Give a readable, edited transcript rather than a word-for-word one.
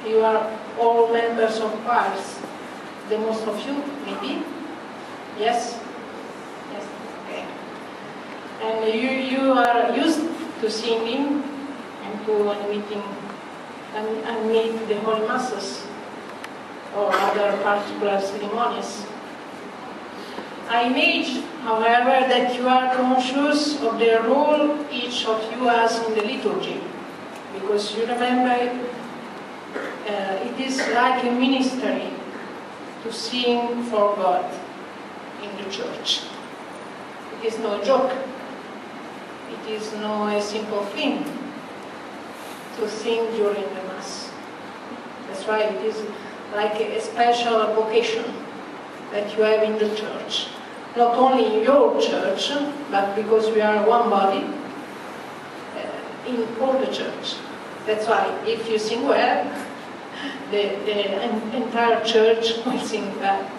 you are all members of choirs. The most of you, maybe? Yes? Yes, okay. And you are used to singing and to animate the Holy Masses or other particular ceremonies. I imagine, however, that you are conscious of the role each of you has in the liturgy, because you remember it is like a ministry to sing for God in the church. It is no joke. It is no a simple thing to sing during the Mass. That's why it is like a special vocation that you have in the church. Not only in your church, but because we are one body, in all the church. That's why if you sing well, the entire church will sing well.